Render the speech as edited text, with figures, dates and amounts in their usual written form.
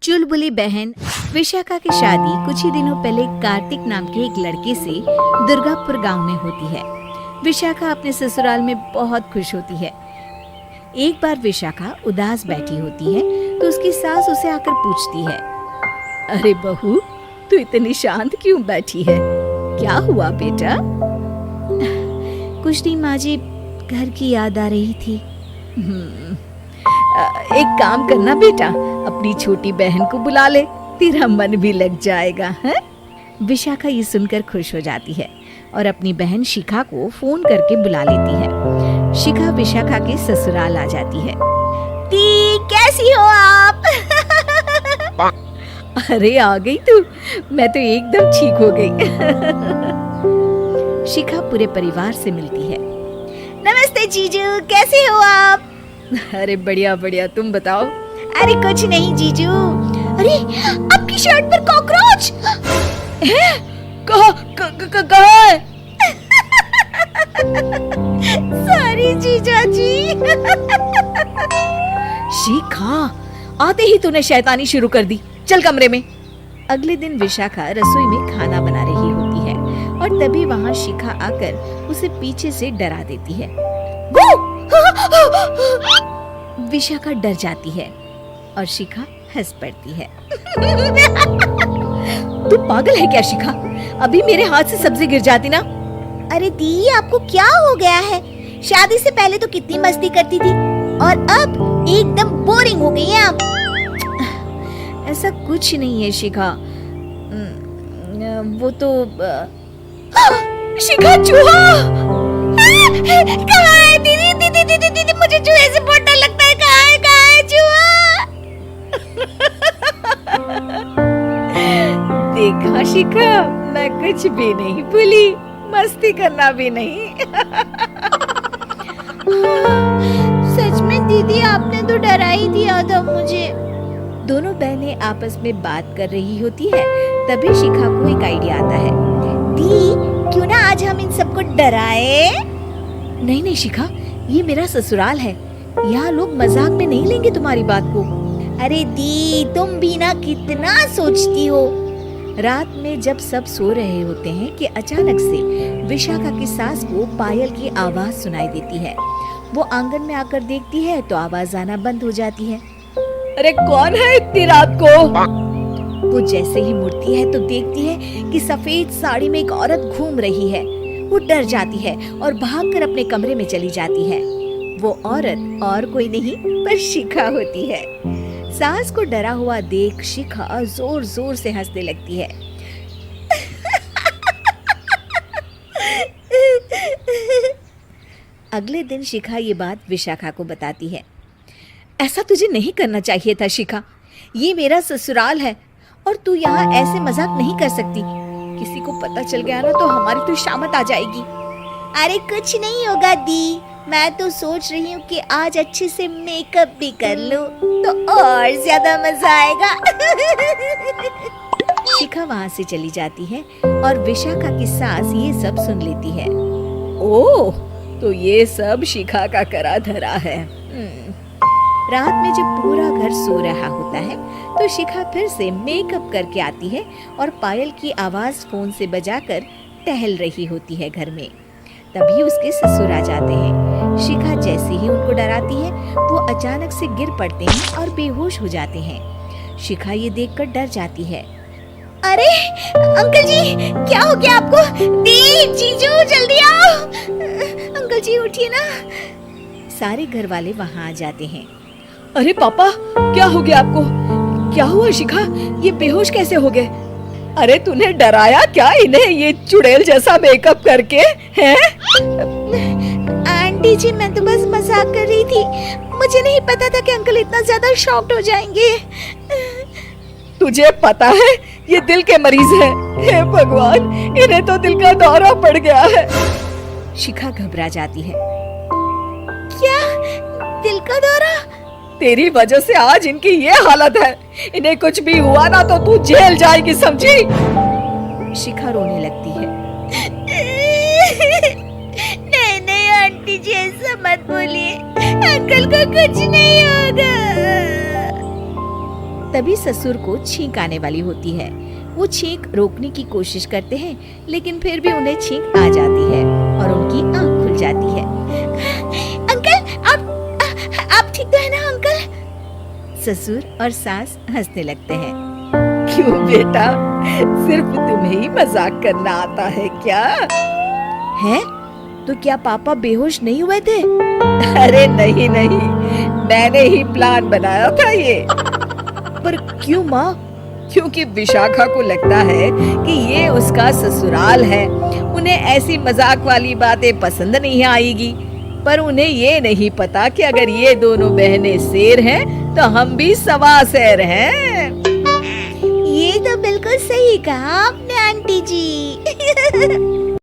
चुलबुली बहन विशाखा की शादी कुछ ही दिनों पहले कार्तिक नाम के एक लड़के से दुर्गापुर गांव में होती है। विशाखा अपने ससुराल में बहुत खुश होती है। एक बार विशाखा उदास बैठी होती है तो उसकी सास उसे आकर पूछती है, अरे बहू, तू इतनी शांत क्यों बैठी है? क्या हुआ बेटा? कुछ नहीं माँ जी, घर की याद आ रही थी। एक काम करना बेटा, अपनी छोटी बहन को बुला ले, तेरा मन भी लग जाएगा है? विशाखा ये सुनकर खुश हो जाती है और अपनी बहन शिखा को फोन करके बुला लेती है। शिखा विशाखा के ससुराल आ जाती है। दी, कैसी हो आप? अरे आ गई तू, मैं तो एकदम ठीक हो गई। शिखा पूरे परिवार से मिलती है। नमस्ते जीजू, कैसे हो आप? अरे बढ़िया बढ़िया, तुम बताओ। अरे कुछ नहीं जीजू। अरे आपकी शर्ट पर कॉकरोच है? कहाँ है? सॉरी जीजा जी। शिखा, आते ही तूने शैतानी शुरू कर दी, चल कमरे में। अगले दिन विशाखा रसोई में खाना बना रही होती है और तभी वहाँ शिखा आकर उसे पीछे से डरा देती है। विशाखा डर जाती है और शिखा हंस पड़ती है। तू पागल है क्या शिखा? अभी मेरे हाथ से सब्जी गिर जाती ना। अरे दी, आपको क्या हो गया है? शादी से पहले तो कितनी मस्ती करती थी और अब एकदम बोरिंग हो गई है आप। ऐसा कुछ नहीं है शिखा, वो तो शिखा, चूहा कहाँ है? दीदी दीदी दीदी दीदी, मुझे चूहे से बहुत डर लगता है। कहाँ है चूहा? देखा शिखा, मैं कुछ भी नहीं भूली, मस्ती करना भी नहीं। सच में दीदी, आपने तो डरा ही दिया था मुझे। दोनों बहनें आपस में बात कर रही होती है, तभी शिखा को एक आइडिया आता है। दी, क्यों ना आज हम इन सबको डराए? नहीं नहीं शिखा, ये मेरा ससुराल है, यहाँ लोग मजाक में नहीं लेंगे तुम्हारी बात को। अरे दी, तुम भी ना कितना सोचती हो। रात में जब सब सो रहे होते हैं कि अचानक से विशाखा की सास को पायल की आवाज सुनाई देती है। वो आंगन में आकर देखती है तो आवाज आना बंद हो जाती है। अरे कौन है इतनी रात को? वो जैसे ही मुड़ती है तो देखती है कि सफेद साड़ी में एक औरत घूम रही है। वो डर जाती है और भागकर अपने कमरे में चली जाती है। वो औरत और कोई नहीं पर शिखा होती है। सास को डरा हुआ देख शिखा जोर जोर से हंसने लगती है। अगले दिन शिखा ये बात विशाखा को बताती है। ऐसा तुझे नहीं करना चाहिए था शिखा, ये मेरा ससुराल है और तू यहाँ ऐसे मजाक नहीं कर सकती। किसी को पता चल गया ना तो हमारी तो शामत आ जाएगी। अरे कुछ नहीं होगा दी, मैं तो सोच रही हूँ कि आज अच्छे से मेकअप भी कर लूं तो और ज्यादा मजा आएगा। शिखा वहाँ से चली जाती है और विशाखा की सास ये सब सुन लेती है। ओह, तो ये सब शिखा का करा धरा है। रात में जब पूरा घर सो रहा होता है तो शिखा फिर से मेकअप करके आती है और पायल की आवाज फोन से बजाकर टहल रही होती है घर में। तभी उसके ससुर आ जाते हैं। शिखा जैसे ही उनको डराती है वो अचानक से गिर पड़ते हैं और बेहोश हो जाते हैं। शिखा ये देखकर डर जाती है। अरे अंकल जी, क्या हो गया आपको? दी, जीजू, जल्दी आओ। अंकल जी उठिए ना। सारे घर वाले वहाँ आ जाते हैं। अरे पापा, क्या हो गया आपको? क्या हुआ शिखा, ये बेहोश कैसे हो गए? अरे तूने डराया क्या इन्हें ये चुड़ैल जैसा मेकअप करके? हैं? आंटी जी, मैं तो बस मजाक कर रही थी, मुझे नहीं पता था कि अंकल इतना ज्यादा शॉक्ड हो जाएंगे। तुझे पता है ये दिल के मरीज हैं। हे भगवान, इन्हें तो दिल का दौरा पड़ गया है। शिखा घबरा जाती है। क्या दिल का दौरा? तेरी वजह से आज इनकी ये हालत है। इन्हें कुछ भी हुआ ना तो तू जेल जाएगी, समझी? शिखा रोने लगती है। नहीं नहीं आंटी जी, ऐसा मत बोलिए, अंकल को कुछ नहीं होगा। तभी ससुर को छींक आने वाली होती है। वो छींक रोकने की कोशिश करते हैं, लेकिन फिर भी उन्हें छींक आ जाती है और उनकी आंख खुल जाती है। अंकल, आप ठीक तो है ना अंकल? ससुर और सास हंसने लगते हैं। क्यों बेटा, सिर्फ तुम्हें ही मजाक करना आता है क्या? है? तो क्या पापा बेहोश नहीं हुए थे? अरे नहीं नहीं, मैंने ही प्लान बनाया था ये। पर क्यों माँ? क्योंकि विशाखा को लगता है कि ये उसका ससुराल है, उन्हें ऐसी मजाक वाली बातें पसंद नहीं आएगी। पर उन्हें ये नहीं पता कि अगर ये दोनों बहनें शेर हैं तो हम भी सवा शेर हैं। ये तो बिल्कुल सही कहा आपने आंटी जी।